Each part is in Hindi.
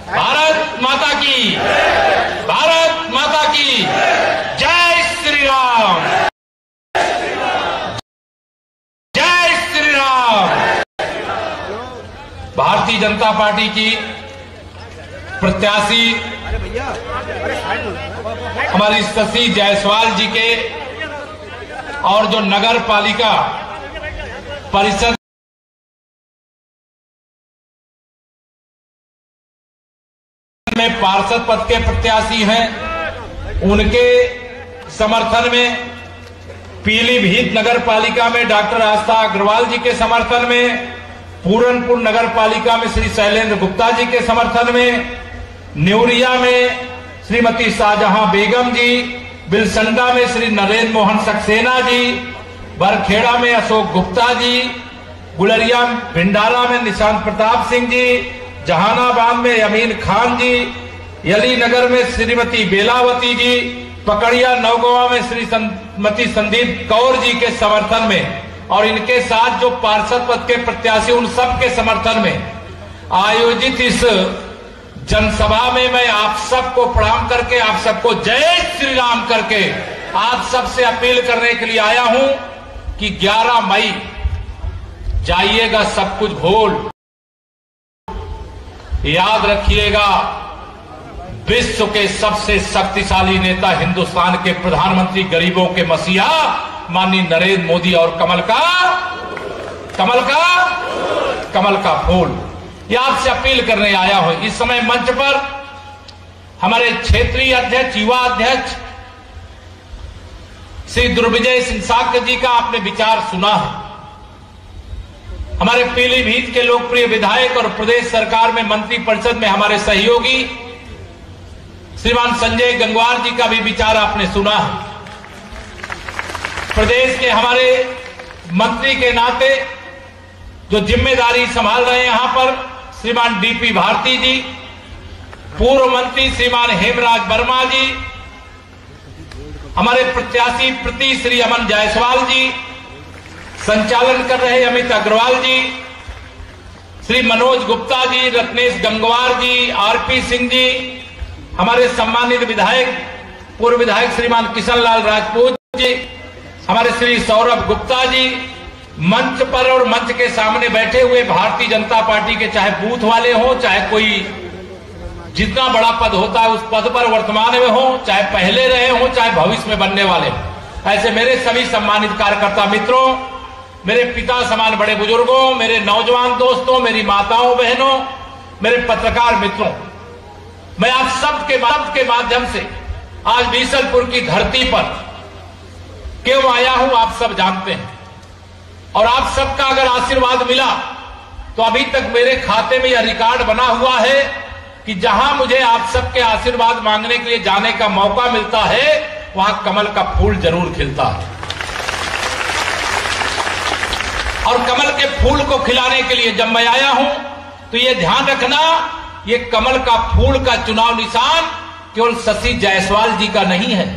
भारत माता की, भारत माता की जय श्री राम, जय श्री राम। भारतीय जनता पार्टी की प्रत्याशी हमारी शशि जायसवाल जी के और जो नगर पालिका परिषद में पार्षद पद के प्रत्याशी हैं, उनके समर्थन में पीलीभीत नगर पालिका में डॉक्टर आस्था अग्रवाल जी के समर्थन में, पूरनपुर नगर पालिका में श्री शैलेंद्र गुप्ता जी के समर्थन में, नेवरिया में श्रीमती शाहजहां बेगम जी, बिलसंडा में श्री नरेंद्र मोहन सक्सेना जी, बरखेड़ा में अशोक गुप्ता जी, गुलरिया भिंडारा में निशांत प्रताप सिंह जी, जहानाबाद में अमीन खान जी, यली नगर में श्रीमती बेलावती जी, पकड़िया नौगवा में श्रीमती संदीप कौर जी के समर्थन में और इनके साथ जो पार्षद पद के प्रत्याशी उन सब के समर्थन में आयोजित इस जनसभा में मैं आप सबको प्रणाम करके, आप सबको जय श्री राम करके आप सबसे अपील करने के लिए आया हूं कि 11 मई जाइएगा सब कुछ भूल, याद रखिएगा विश्व के सबसे शक्तिशाली नेता, हिंदुस्तान के प्रधानमंत्री, गरीबों के मसीहा माननीय नरेंद्र मोदी और कमल का फूल, ये आपसे अपील करने आया हूं। इस समय मंच पर हमारे क्षेत्रीय अध्यक्ष, युवा अध्यक्ष श्री दुर्विजय सिंह साक्य जी का आपने विचार सुना है। हमारे पीलीभीत के लोकप्रिय विधायक और प्रदेश सरकार में मंत्री परिषद में हमारे सहयोगी श्रीमान संजय गंगवार जी का भी विचार आपने सुना है। प्रदेश के हमारे मंत्री के नाते जो जिम्मेदारी संभाल रहे हैं यहां पर श्रीमान डीपी भारती जी, पूर्व मंत्री श्रीमान हेमराज वर्मा जी, हमारे प्रत्याशी प्रति श्री अमन जायसवाल जी, संचालन कर रहे अमित अग्रवाल जी, श्री मनोज गुप्ता जी, रत्नेश गंगवार जी, आरपी सिंह जी, हमारे सम्मानित विधायक पूर्व विधायक श्रीमान किशन लाल राजपूत जी, हमारे श्री सौरभ गुप्ता जी, मंच पर और मंच के सामने बैठे हुए भारतीय जनता पार्टी के चाहे बूथ वाले हो, चाहे कोई जितना बड़ा पद होता है उस पद पर वर्तमान में हो, चाहे पहले रहे हो, चाहे भविष्य में बनने वाले हो, ऐसे मेरे सभी सम्मानित कार्यकर्ता मित्रों, मेरे पिता समान बड़े बुजुर्गों, मेरे नौजवान दोस्तों, मेरी माताओं बहनों, मेरे पत्रकार मित्रों, मैं आप सबके माध्यम से आज बीसलपुर की धरती पर क्यों आया हूं आप सब जानते हैं। और आप सबका अगर आशीर्वाद मिला तो अभी तक मेरे खाते में यह रिकॉर्ड बना हुआ है कि जहां मुझे आप सबके आशीर्वाद मांगने के लिए जाने का मौका मिलता है वहां कमल का फूल जरूर खिलता है। और कमल के फूल को खिलाने के लिए जब मैं आया हूं तो यह ध्यान रखना, ये कमल का फूल का चुनाव निशान केवल शशि जायसवाल जी का नहीं है,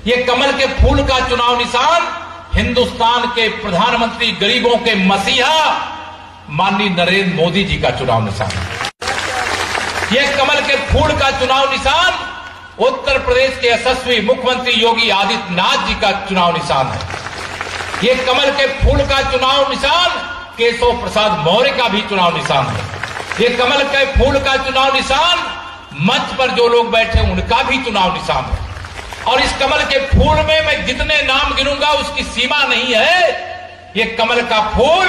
ये कमल के फूल का चुनाव निशान हिंदुस्तान के प्रधानमंत्री, गरीबों के मसीहा माननीय नरेंद्र मोदी जी का चुनाव निशान है। यह कमल के फूल का चुनाव निशान उत्तर प्रदेश के यशस्वी मुख्यमंत्री योगी आदित्यनाथ जी का चुनाव निशान है। यह कमल के फूल का चुनाव निशान केशव प्रसाद मौर्य का भी चुनाव निशान है। ये कमल के फूल का चुनाव निशान मंच पर जो लोग बैठे उनका भी चुनाव निशान है। और इस कमल के फूल में मैं जितने नाम गिनूंगा उसकी सीमा नहीं है। ये कमल का फूल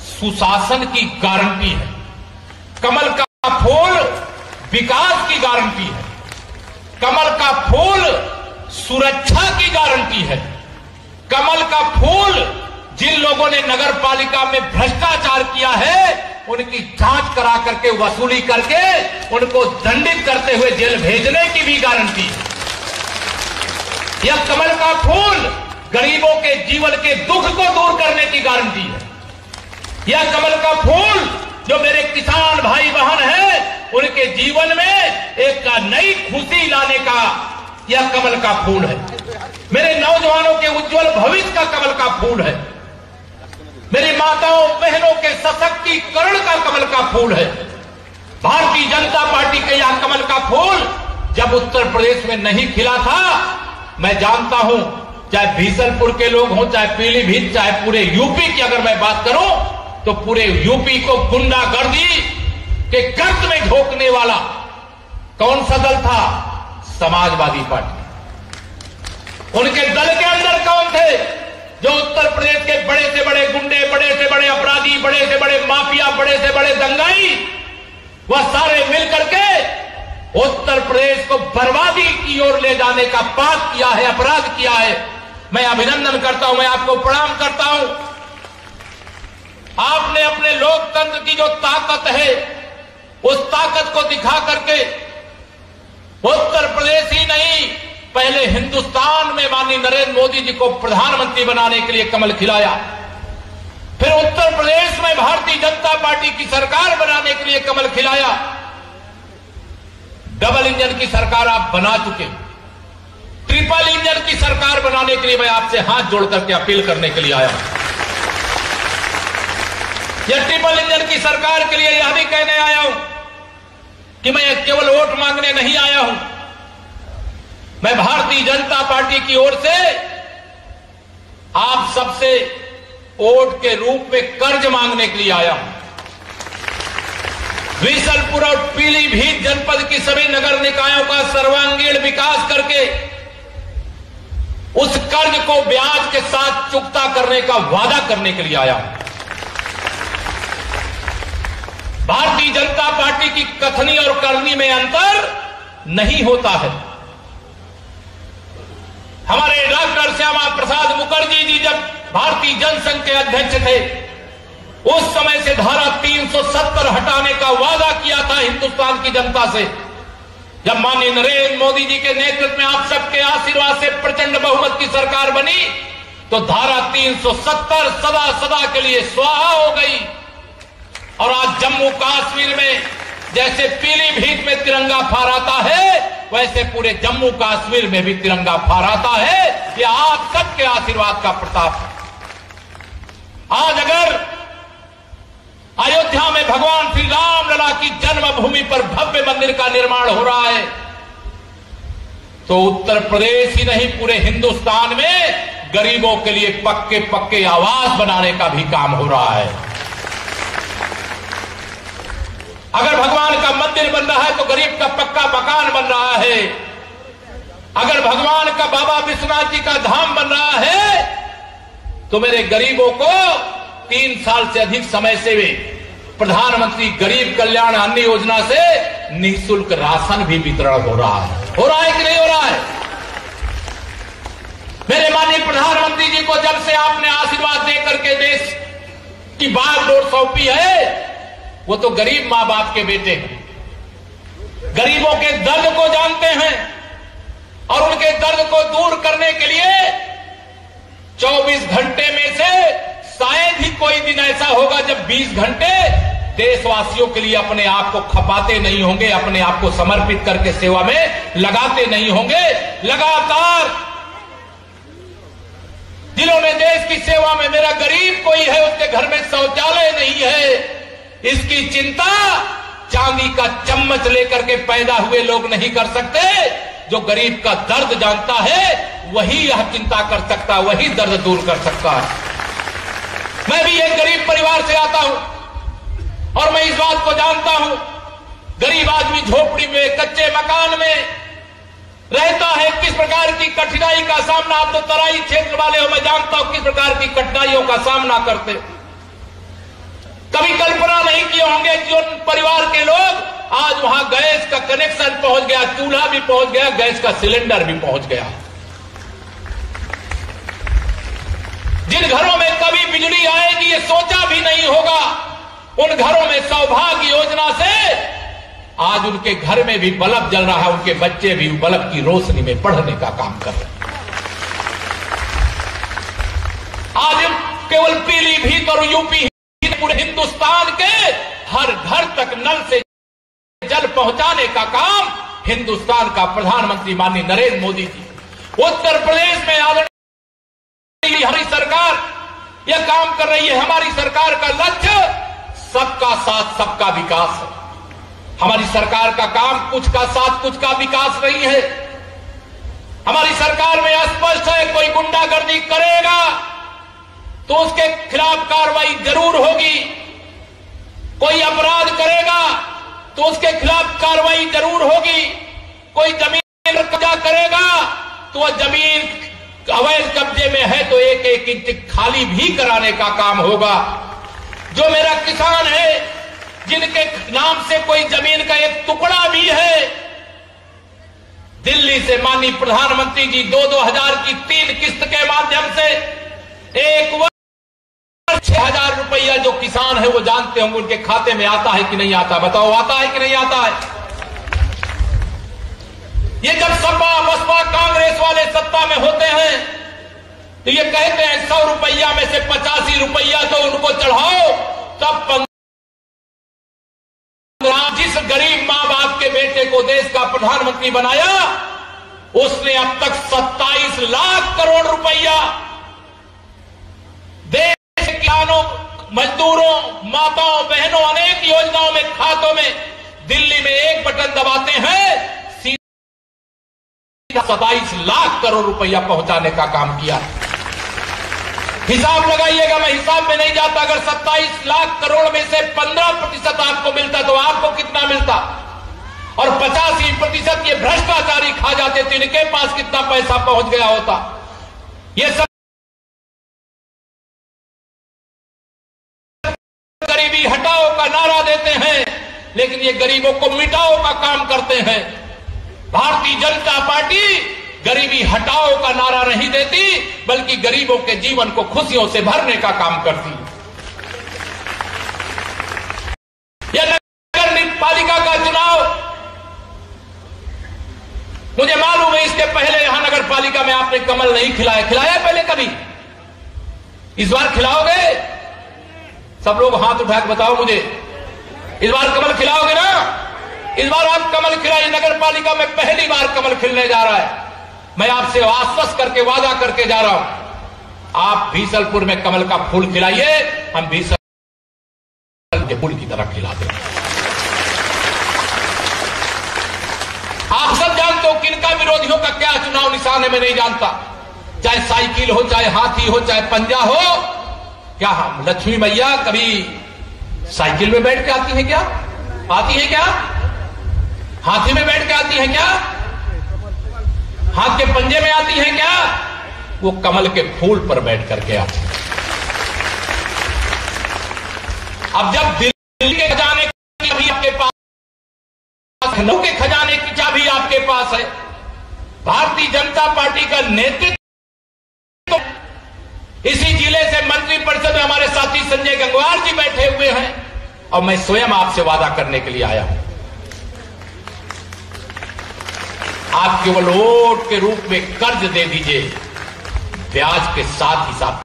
सुशासन की गारंटी है, कमल का फूल विकास की गारंटी है, कमल का फूल सुरक्षा की गारंटी है, कमल का फूल जिन लोगों ने नगर पालिका में भ्रष्टाचार किया है उनकी जांच करा करके, वसूली करके उनको दंडित करते हुए जेल भेजने की भी गारंटी है। यह कमल का फूल गरीबों के जीवन के दुख को दूर करने की गारंटी है। यह कमल का फूल जो मेरे किसान भाई बहन हैं उनके जीवन में एक नई खुशी लाने का यह कमल का फूल है। मेरे नौजवानों के उज्जवल भविष्य का कमल का फूल है। मेरी माताओं बहनों के सशक्तिकरण का कमल का फूल है। भारतीय फूल जब उत्तर प्रदेश में नहीं खिला था, मैं जानता हूं, चाहे बीसलपुर के लोग हों, चाहे पीलीभीत, चाहे पूरे यूपी की अगर मैं बात करूं तो पूरे यूपी को गुंडागर्दी के गर्त में झोंकने वाला कौन सा दल था? समाजवादी पार्टी। उनके दल के अंदर कौन थे जो उत्तर प्रदेश के बड़े से बड़े गुंडे, बड़े से बड़े अपराधी, बड़े से बड़े माफिया, बड़े से बड़े दंगाई, वह सारे मिलकर के उत्तर प्रदेश को बर्बादी की ओर ले जाने का पाप किया है, अपराध किया है। मैं अभिनंदन करता हूं, मैं आपको प्रणाम करता हूं। आपने अपने लोकतंत्र की जो ताकत है, उस ताकत को दिखा करके उत्तर प्रदेश ही नहीं, पहले हिंदुस्तान में माननीय नरेंद्र मोदी जी को प्रधानमंत्री बनाने के लिए कमल खिलाया। फिर उत्तर प्रदेश में भारतीय जनता पार्टी की सरकार बनाने के लिए कमल खिलाया। डबल इंजन की सरकार आप बना चुके, ट्रिपल इंजन की सरकार बनाने के लिए मैं आपसे हाथ जोड़ करके अपील करने के लिए आया। यह ट्रिपल इंजन की सरकार के लिए यह भी कहने आया हूं कि मैं केवल वोट मांगने नहीं आया हूं, मैं भारतीय जनता पार्टी की ओर से आप सबसे वोट के रूप में कर्ज मांगने के लिए आया हूं। बीसलपुर और पीलीभीत जनपद की सभी नगर निकायों का सर्वांगीण विकास करके उस कर्ज को ब्याज के साथ चुकता करने का वादा करने के लिए आया हूं। भारतीय जनता पार्टी की कथनी और करनी में अंतर नहीं होता है। हमारे डॉक्टर श्यामा प्रसाद मुखर्जी जी जब भारतीय जनसंघ के अध्यक्ष थे, उस समय से धारा 370 हटाने का वादा किया था हिंदुस्तान की जनता से। जब माननीय नरेंद्र मोदी जी के नेतृत्व में आप सबके आशीर्वाद से प्रचंड बहुमत की सरकार बनी, तो धारा 370 सदा सदा के लिए स्वाहा हो गई। और आज जम्मू कश्मीर में जैसे पीलीभीत में तिरंगा फहराता है, वैसे पूरे जम्मू कश्मीर में भी तिरंगा फहराता है। यह आप सबके आशीर्वाद का प्रताप है। आज अगर अयोध्या में भगवान श्री राम लला की जन्मभूमि पर भव्य मंदिर का निर्माण हो रहा है, तो उत्तर प्रदेश ही नहीं पूरे हिंदुस्तान में गरीबों के लिए पक्के पक्के आवास बनाने का भी काम हो रहा है। अगर भगवान का मंदिर बन रहा है तो गरीब का पक्का मकान बन रहा है। अगर भगवान का बाबा विश्वनाथ जी का धाम बन रहा है तो मेरे गरीबों को 3 साल से अधिक समय से प्रधानमंत्री गरीब कल्याण अन्न योजना से निःशुल्क राशन भी वितरण हो रहा है। हो रहा है कि नहीं हो रहा है? मेरे माननीय प्रधानमंत्री जी को जब से आपने आशीर्वाद देकर के देश की बागडोर सौंपी है, वो तो गरीब मां बाप के बेटे हैं, गरीबों के दर्द को जानते हैं और उनके दर्द को दूर करने के लिए 24 घंटे में से शायद ही कोई दिन ऐसा होगा जब 20 घंटे देशवासियों के लिए अपने आप को खपाते नहीं होंगे, अपने आप को समर्पित करके सेवा में लगाते नहीं होंगे। लगातार जिन्होंने देश की सेवा में, मेरा गरीब कोई है उसके घर में शौचालय नहीं है, इसकी चिंता चांदी का चम्मच लेकर के पैदा हुए लोग नहीं कर सकते। जो गरीब का दर्द जानता है वही यह चिंता कर सकता है, वही दर्द दूर कर सकता है। मैं भी एक गरीब परिवार से आता हूं और मैं इस बात को जानता हूं, गरीब आदमी झोपड़ी में, कच्चे मकान में रहता है, किस प्रकार की कठिनाई का सामना। आप तो तराई क्षेत्र वाले हो, मैं जानता हूं किस प्रकार की कठिनाइयों का सामना करते। कभी कल्पना नहीं किए होंगे कि उन परिवार के लोग आज वहां गैस का कनेक्शन पहुंच गया, चूल्हा भी पहुंच गया, गैस का सिलेंडर भी पहुंच गया। जिन घरों में कभी बिजली आएगी ये सोचा भी नहीं होगा, उन घरों में सौभाग्य योजना से आज उनके घर में भी बल्ब जल रहा है, उनके बच्चे भी बल्ब की रोशनी में पढ़ने का काम कर रहे हैं। आज केवल पीलीभीत और यूपी, पूरे हिंदुस्तान के हर घर तक नल से जल पहुंचाने का काम हिंदुस्तान का प्रधानमंत्री माननीय नरेंद्र मोदी जी, उत्तर प्रदेश में आदरणीय हमारी सरकार यह काम कर रही है। हमारी सरकार का लक्ष्य सबका साथ सबका विकास है। हमारी सरकार का काम कुछ का साथ कुछ का विकास नहीं है। हमारी सरकार में स्पष्ट है, कोई गुंडागर्दी करेगा तो उसके खिलाफ कार्रवाई जरूर होगी, कोई अपराध करेगा तो उसके खिलाफ कार्रवाई जरूर होगी, कोई जमीन पर कब्जा करेगा तो वह जमीन अवैध कब्जे में है तो एक एक इंच खाली भी कराने का काम होगा। जो मेरा किसान है, जिनके नाम से कोई जमीन का एक टुकड़ा भी है, दिल्ली से माननीय प्रधानमंत्री जी 2,000 की 3 किस्त के माध्यम से एक वर्ष 6,000 रुपया जो किसान है वो जानते होंगे उनके खाते में आता है कि नहीं आता। बताओ, आता है कि नहीं आता है? ये जब सपा बसपा कांग्रेस वाले सत्ता में होते हैं तो ये कहते हैं 100 रुपया में से 85 रुपया तो उनको चढ़ाओ, तब जिस गरीब मां बाप के बेटे को देश का प्रधानमंत्री बनाया उसने अब तक 27 लाख करोड़ रुपया देश के किसानों, मजदूरों, माताओं, बहनों, अनेक योजनाओं में, खातों में दिल्ली में एक बटन दबाते हैं, 27 लाख करोड़ रुपया पहुंचाने का काम किया। हिसाब लगाइएगा, मैं हिसाब में नहीं जाता। अगर 27 लाख करोड़ में से 15% आपको मिलता तो आपको कितना मिलता, और 85% ये भ्रष्टाचारी खा जाते तो इनके पास कितना पैसा पहुंच गया होता। ये सब गरीबी हटाओ का नारा देते हैं, लेकिन ये गरीबों को मिटाओ का काम करते हैं। भारतीय जनता पार्टी गरीबी हटाओ का नारा नहीं देती, बल्कि गरीबों के जीवन को खुशियों से भरने का काम करती है। यह नगर पालिका का चुनाव, मुझे मालूम है इसके पहले यहां नगर पालिका में आपने कमल नहीं खिलाया। खिलाया पहले कभी? इस बार खिलाओगे? सब लोग हाथ उठा के बताओ मुझे, इस बार कमल खिलाओगे ना? इस बार आप कमल खिलाइए। नगर पालिका में पहली बार कमल खिलने जा रहा है। मैं आपसे आश्वस्त करके वादा करके जा रहा हूं, आप बीसलपुर में कमल का फूल खिलाइए, हम बीसल के फूल की तरह खिला दें। आप सब जानते हो किनका विरोधियों का क्या चुनाव निशान है, मैं नहीं जानता। चाहे साइकिल हो, चाहे हाथी हो, चाहे पंजा हो। क्या हम लक्ष्मी मैया कभी साइकिल में बैठ के आती है क्या? आती है क्या? हाथी में बैठ के आती है क्या? हाथ के पंजे में आती है क्या? वो कमल के फूल पर बैठ करके आती है। अब जब दिल्ली के खजाने की चाबी आपके पास, लखनऊ के खजाने की चाबी आपके पास है, भारतीय जनता पार्टी का नेतृत्व, इसी जिले से मंत्रिपरिषद में हमारे साथी संजय गंगवार जी बैठे हुए हैं, और मैं स्वयं आपसे वादा करने के लिए आया हूं। आप केवल वोट के रूप में कर्ज दे दीजिए, ब्याज के साथ हिसाब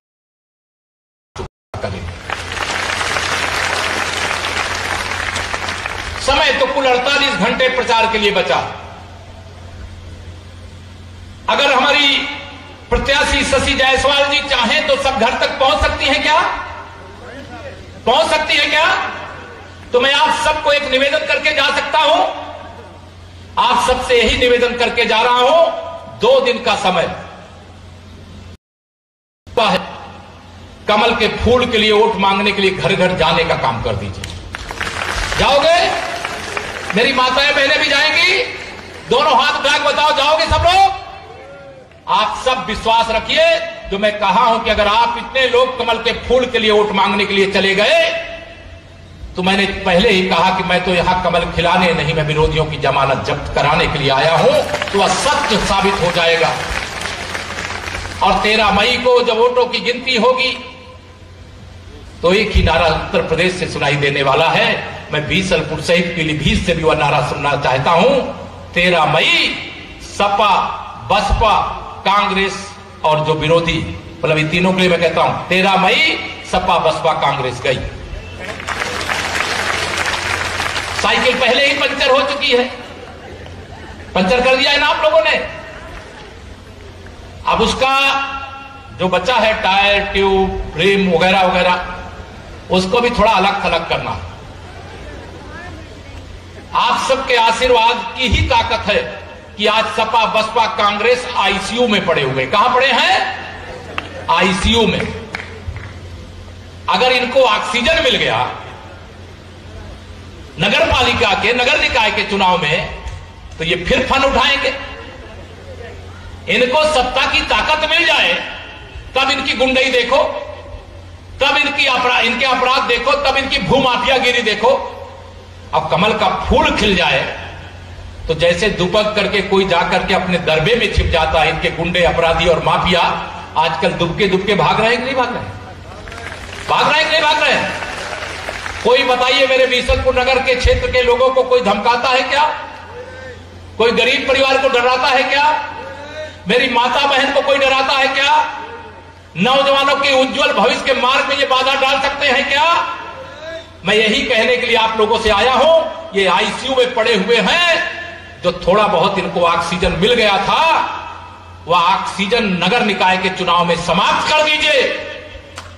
करेंगे। समय तो कुल 48 घंटे प्रचार के लिए बचा। अगर हमारी प्रत्याशी शशि जायसवाल जी चाहें तो सब घर तक पहुंच सकती हैं क्या? पहुंच सकती है क्या? तो मैं आप सबको एक निवेदन करके जा सकता हूं। आप सबसे यही निवेदन करके जा रहा हूं, 2 दिन का समय है, कमल के फूल के लिए वोट मांगने के लिए घर घर जाने का काम कर दीजिए। जाओगे? मेरी माताएं बहनें भी जाएंगी? दोनों हाथ उठा के बताओ, जाओगे सब लोग? आप सब विश्वास रखिए, जो मैं कहा हूं कि अगर आप इतने लोग कमल के फूल के लिए वोट मांगने के लिए चले गए, तो मैंने पहले ही कहा कि मैं तो यहां कमल खिलाने नहीं, मैं विरोधियों की जमानत जब्त कराने के लिए आया हूं, तो वह सत्य साबित हो जाएगा। और 13 मई को जब वोटों की गिनती होगी तो एक ही नारा उत्तर प्रदेश से सुनाई देने वाला है। मैं बीसलपुर सहित पीलीभीत से भी वह नारा सुनना चाहता हूं, 13 मई सपा, बसपा, कांग्रेस और जो विरोधी, मतलब इन तीनों के लिए मैं कहता हूं 13 मई सपा, बसपा, कांग्रेस गई। साइकिल पहले ही पंचर हो चुकी है, पंचर कर दिया है ना आप लोगों ने। अब उसका जो बचा है टायर, ट्यूब, रिम वगैरह वगैरह, उसको भी थोड़ा अलग थलग करना। आप सबके आशीर्वाद की ही ताकत है कि आज सपा बसपा कांग्रेस आईसीयू में पड़े हुए। कहां पड़े हैं? आईसीयू में। अगर इनको ऑक्सीजन मिल गया नगर पालिका के, नगर निकाय के चुनाव में, तो ये फिर फन उठाएंगे। इनको सत्ता की ताकत मिल जाए तब इनकी गुंडई देखो, तब इनके अपराध देखो, तब इनकी भूमाफियागिरी देखो। अब कमल का फूल खिल जाए तो जैसे दुबक करके कोई जाकर के अपने दरबे में छिप जाता है, इनके गुंडे अपराधी और माफिया आजकल दुबके दुबके भाग रहे हैं कि नहीं भाग रहे हैं? भाग रहे हैं कि नहीं भाग रहे हैं? कोई बताइए, मेरे बीसलपुर नगर के क्षेत्र के लोगों को कोई धमकाता है क्या? कोई गरीब परिवार को डराता है क्या? मेरी माता बहन को कोई डराता है क्या? नौजवानों के उज्जवल भविष्य के मार्ग में ये बाधा डाल सकते हैं क्या? मैं यही कहने के लिए आप लोगों से आया हूं, ये आईसीयू में पड़े हुए हैं, जो थोड़ा बहुत इनको ऑक्सीजन मिल गया था वह ऑक्सीजन नगर निकाय के चुनाव में समाप्त कर दीजिए,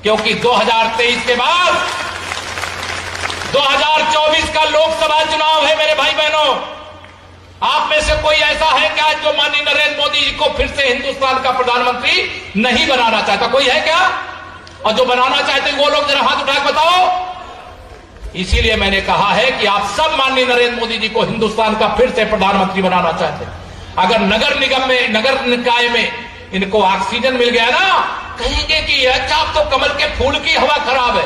क्योंकि 2023 के बाद 2024 का लोकसभा चुनाव है। मेरे भाई बहनों, आप में से कोई ऐसा है क्या जो माननीय नरेंद्र मोदी जी को फिर से हिंदुस्तान का प्रधानमंत्री नहीं बनाना चाहता? कोई है क्या? और जो बनाना चाहते वो लोग जरा हाथ उठाकर बताओ। इसीलिए मैंने कहा है कि आप सब माननीय नरेंद्र मोदी जी को हिंदुस्तान का फिर से प्रधानमंत्री बनाना चाहते हैं। अगर नगर निगम में, नगर निकाय में इनको ऑक्सीजन मिल गया ना, कहेंगे कि अच्छा अब तो कमल के फूल की हवा खराब है,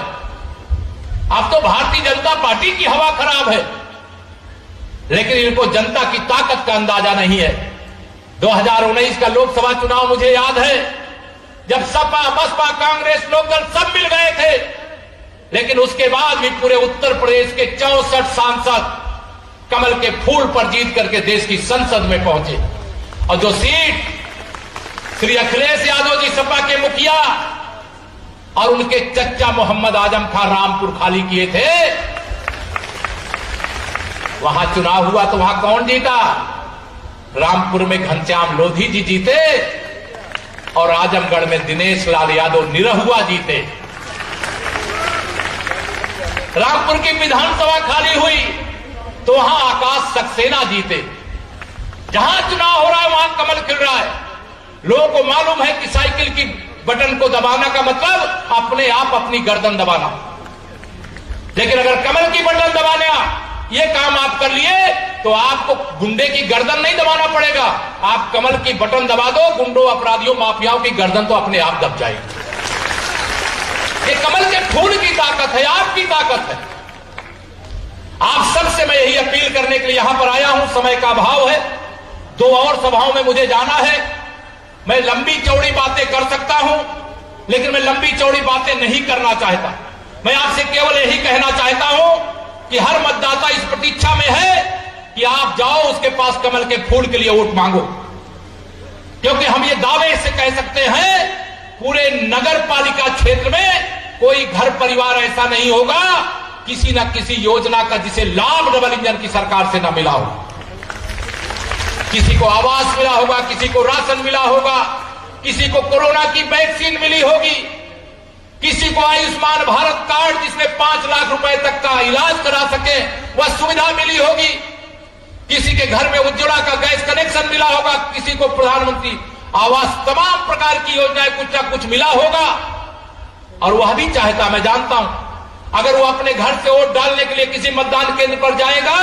अब तो भारतीय जनता पार्टी की हवा खराब है। लेकिन इनको जनता की ताकत का अंदाजा नहीं है। 2019 का लोकसभा चुनाव मुझे याद है, जब सपा बसपा कांग्रेस लोकदल सब मिल गए थे, लेकिन उसके बाद भी पूरे उत्तर प्रदेश के 64 सांसद कमल के फूल पर जीत करके देश की संसद में पहुंचे। और जो सीट श्री अखिलेश यादव जी सपा के मुखिया और उनके चच्चा मोहम्मद आजम खान रामपुर खाली किए थे, वहां चुनाव हुआ तो वहां कौन जीता? रामपुर में घनश्याम लोधी जी जीते और आजमगढ़ में दिनेश लाल यादव निरहुआ जीते। रामपुर की विधानसभा खाली हुई तो वहां आकाश सक्सेना जीते। जहां चुनाव हो रहा है वहां कमल खिल रहा है। लोगों को मालूम है कि साइकिल की बटन को दबाना का मतलब अपने आप अपनी गर्दन दबाना। लेकिन अगर कमल की बटन दबाना ये काम आप कर लिए तो आपको गुंडे की गर्दन नहीं दबाना पड़ेगा। आप कमल की बटन दबा दो, गुंडों अपराधियों माफियाओं की गर्दन तो अपने आप दब जाएगी। ये कमल के फूल की ताकत है, आपकी ताकत है। आप सबसे मैं यही अपील करने के लिए यहां पर आया हूं। समय का अभाव है, 2 और सभाओं में मुझे जाना है। मैं लंबी चौड़ी बातें कर सकता हूं, लेकिन मैं लंबी चौड़ी बातें नहीं करना चाहता। मैं आपसे केवल यही कहना चाहता हूं कि हर मतदाता इस प्रतीक्षा में है कि आप जाओ उसके पास कमल के फूल के लिए वोट मांगो, क्योंकि हम ये दावे से कह सकते हैं पूरे नगर पालिका क्षेत्र में कोई घर परिवार ऐसा नहीं होगा किसी न किसी योजना का जिसे लाभ डबल इंजन की सरकार से न मिला हो। किसी को आवास मिला होगा, किसी को राशन मिला होगा, किसी को कोरोना की वैक्सीन मिली होगी, किसी को आयुष्मान भारत कार्ड जिसमें 5 लाख रुपए तक का इलाज करा सके वह सुविधा मिली होगी, किसी के घर में उज्ज्वला का गैस कनेक्शन मिला होगा, किसी को प्रधानमंत्री आवास, तमाम प्रकार की योजनाएं कुछ ना कुछ मिला होगा। और वह भी चाहता, मैं जानता हूं, अगर वो अपने घर से वोट डालने के लिए किसी मतदान केंद्र पर जाएगा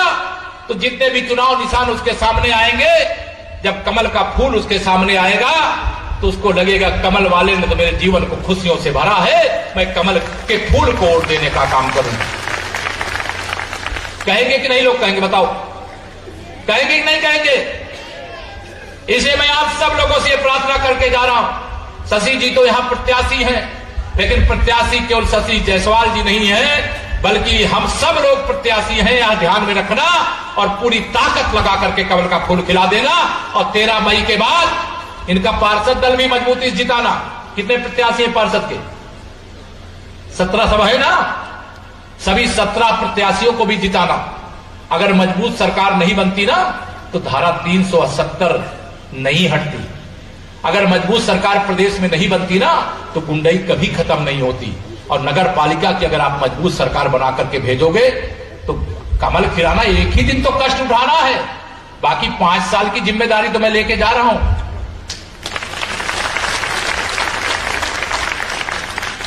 तो जितने भी चुनाव निशान उसके सामने आएंगे, जब कमल का फूल उसके सामने आएगा तो उसको लगेगा कमल वाले ने तो मेरे जीवन को खुशियों से भरा है, मैं कमल के फूल को वोट देने का काम करूंगा। कहेंगे कि नहीं? लोग कहेंगे, बताओ कहेंगे कि नहीं कहेंगे? इसे मैं आप सब लोगों से प्रार्थना करके जा रहा हूं। शशि जी तो यहां प्रत्याशी हैं, लेकिन प्रत्याशी केवल शशि जायसवाल जी नहीं है, बल्कि हम सब लोग प्रत्याशी हैं। यहां ध्यान में रखना और पूरी ताकत लगा करके कमल का फूल खिला देना। और 13 मई के बाद इनका पार्षद दल भी मजबूती से जिताना। कितने प्रत्याशी हैं पार्षद के? 17 सब है ना? सभी 17 प्रत्याशियों को भी जिताना। अगर मजबूत सरकार नहीं बनती ना तो धारा 370 नहीं हटती। अगर मजबूत सरकार प्रदेश में नहीं बनती ना तो गुंडई कभी खत्म नहीं होती। और नगर पालिका की अगर आप मजबूत सरकार बना करके भेजोगे तो कमल खिलाना एक ही दिन तो कष्ट उठाना है, बाकी 5 साल की जिम्मेदारी तो मैं लेके जा रहा हूं।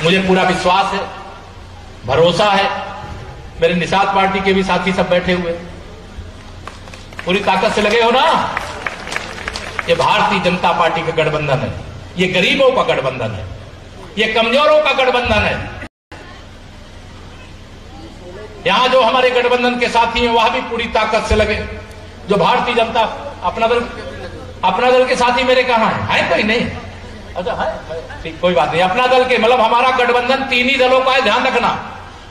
मुझे पूरा विश्वास है, भरोसा है, मेरे निषाद पार्टी के भी साथी सब बैठे हुए, पूरी ताकत से लगे हो ना। ये भारतीय जनता पार्टी का गठबंधन है, ये गरीबों का गठबंधन है, ये कमजोरों का गठबंधन है। यहां जो हमारे गठबंधन के साथी हैं वह भी पूरी ताकत से लगे। जो भारतीय जनता अपना दल के साथी मेरे कहां है कोई नहीं? अच्छा है, ठीक, कोई बात नहीं। अपना दल के मतलब हमारा गठबंधन 3 ही दलों का है, ध्यान रखना।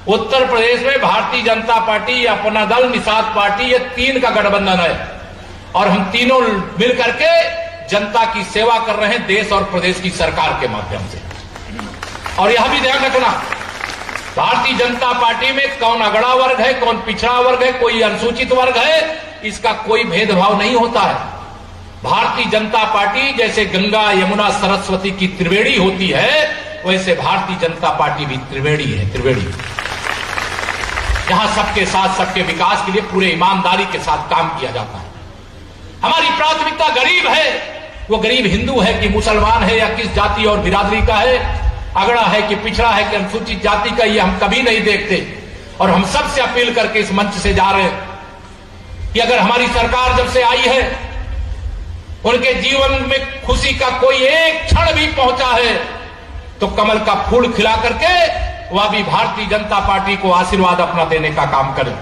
उत्तर प्रदेश में भारतीय जनता पार्टी, अपना दल, निषाद पार्टी, ये 3 का गठबंधन है और हम तीनों मिल करके जनता की सेवा कर रहे हैं देश और प्रदेश की सरकार के माध्यम से। और यह भी ध्यान रखना, भारतीय जनता पार्टी में कौन अगड़ा वर्ग है, कौन पिछड़ा वर्ग है, कोई अनुसूचित वर्ग है, इसका कोई भेदभाव नहीं होता है। भारतीय जनता पार्टी जैसे गंगा यमुना सरस्वती की त्रिवेणी होती है, वैसे भारतीय जनता पार्टी भी त्रिवेणी है, त्रिवेणी। यहां सबके साथ सबके विकास के लिए पूरे ईमानदारी के साथ काम किया जाता है। हमारी प्राथमिकता गरीब है, वो गरीब हिंदू है कि मुसलमान है या किस जाति और बिरादरी का है, अगड़ा है कि पिछड़ा है कि अनुसूचित जाति का, ये हम कभी नहीं देखते। और हम सबसे अपील करके इस मंच से जा रहे हैं कि अगर हमारी सरकार जब से आई है उनके जीवन में खुशी का कोई एक क्षण भी पहुंचा है तो कमल का फूल खिला करके वह भी भारतीय जनता पार्टी को आशीर्वाद अपना देने का काम करें।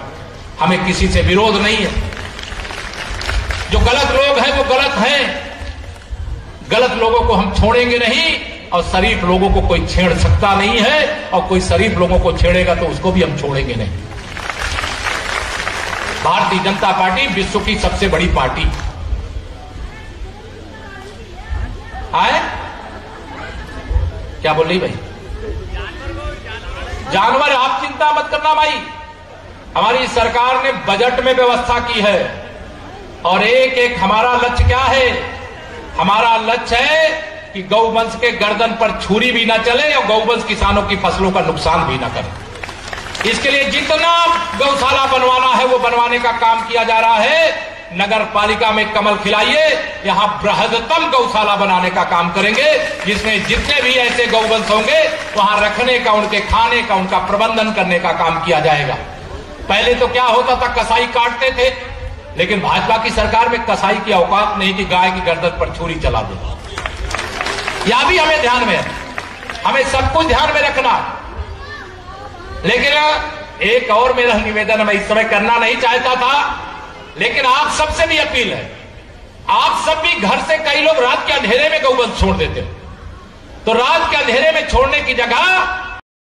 हमें किसी से विरोध नहीं है, जो गलत लोग हैं वो गलत हैं, गलत लोगों को हम छोड़ेंगे नहीं और शरीफ लोगों को कोई छेड़ सकता नहीं है, और कोई शरीफ लोगों को छेड़ेगा तो उसको भी हम छोड़ेंगे नहीं। भारतीय जनता पार्टी विश्व की सबसे बड़ी पार्टी आए, क्या बोल रही भाई? जानवर आप चिंता मत करना भाई, हमारी सरकार ने बजट में व्यवस्था की है और एक हमारा लक्ष्य क्या है? हमारा लक्ष्य है कि गौवंश के गर्दन पर छुरी भी ना चले और गौवंश किसानों की फसलों का नुकसान भी ना करे। इसके लिए जितना गौशाला बनवाना है वो बनवाने का काम किया जा रहा है। नगर पालिका में कमल खिलाइए, यहां बृहदतम गौशाला बनाने का काम करेंगे, जिसमें जितने भी ऐसे गौवंश होंगे वहां रखने का, उनके खाने का, उनका प्रबंधन करने का काम किया जाएगा। पहले तो क्या होता था, कसाई काटते थे, लेकिन भाजपा की सरकार में कसाई की औकात नहीं कि गाय की गर्दन पर छुरी चला दे। यह भी हमें ध्यान में है, हमें सब कुछ ध्यान में रखना। लेकिन एक और मेरा निवेदन मैं इस समय करना नहीं चाहता था, लेकिन आप सबसे भी अपील है, आप सब भी घर से कई लोग रात के अंधेरे में गौवंश छोड़ देते हैं, तो रात के अंधेरे में छोड़ने की जगह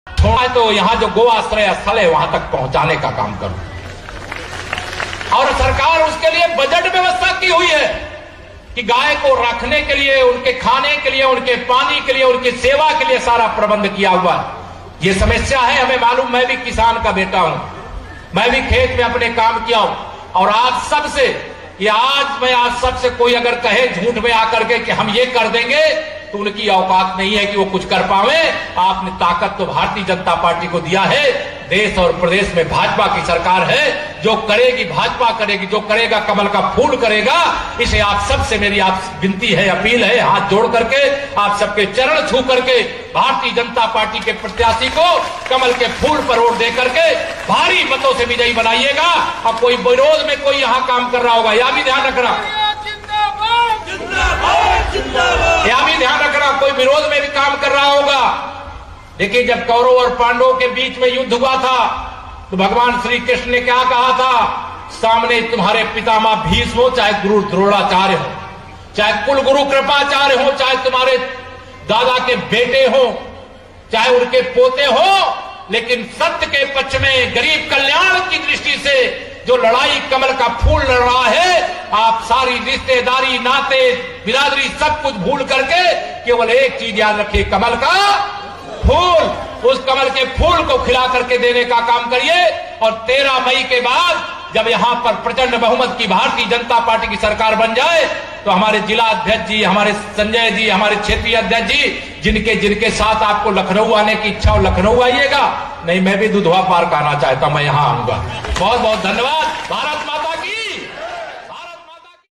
छोड़ा है तो यहां जो गो आश्रय स्थल है वहां तक पहुंचाने का काम करो। और सरकार उसके लिए बजट व्यवस्था की हुई है कि गाय को रखने के लिए, उनके खाने के लिए, उनके पानी के लिए, उनकी सेवा के लिए सारा प्रबंध किया हुआ है। ये समस्या है, हमें मालूम, मैं भी किसान का बेटा हूं, मैं भी खेत में अपने काम किया हूं। और आज सबसे मैं आज सबसे कोई अगर कहे झूठ में आकर के कि हम ये कर देंगे तो उनकी औकात नहीं है कि वो कुछ कर पावे। आपने ताकत तो भारतीय जनता पार्टी को दिया है, देश और प्रदेश में भाजपा की सरकार है, जो करेगी भाजपा करेगी, जो करेगा कमल का फूल करेगा। इसे आप सबसे मेरी आप विनती है, अपील है, हाथ जोड़ करके आप सबके चरण छू करके भारतीय जनता पार्टी के प्रत्याशी को कमल के फूल पर वोट दे करके भारी मतों से विजयी बनाइएगा। अब कोई विरोध में कोई यहां काम कर रहा होगा, यह भी ध्यान रखना, यह भी ध्यान रखना, कोई विरोध में भी काम कर रहा होगा। देखिए, जब कौरव और पांडवों के बीच में युद्ध हुआ था तो भगवान श्री कृष्ण ने क्या कहा था? सामने तुम्हारे पितामह भीष्म हो, चाहे गुरु द्रोणाचार्य हो, चाहे कुल गुरु कृपाचार्य हो, चाहे तुम्हारे दादा के बेटे हो, चाहे उनके पोते हो, लेकिन सत्य के पक्ष में गरीब कल्याण की दृष्टि से जो लड़ाई कमल का फूल लड़ रहा है, आप सारी रिश्तेदारी, नाते, बिरादरी सब कुछ भूल करके केवल एक चीज याद रखिए, कमल का फूल। उस कमल के फूल को खिला करके देने का काम करिए। और 13 मई के बाद जब यहां पर प्रचंड बहुमत की भारतीय जनता पार्टी की सरकार बन जाए तो हमारे जिला अध्यक्ष जी, हमारे संजय जी, हमारे क्षेत्रीय अध्यक्ष जी, जिनके साथ आपको लखनऊ आने की इच्छा हो लखनऊ आइएगा, नहीं मैं भी दुधवा पार्क आना चाहता हूं, मैं यहां आऊंगा। बहुत बहुत धन्यवाद। भारत माता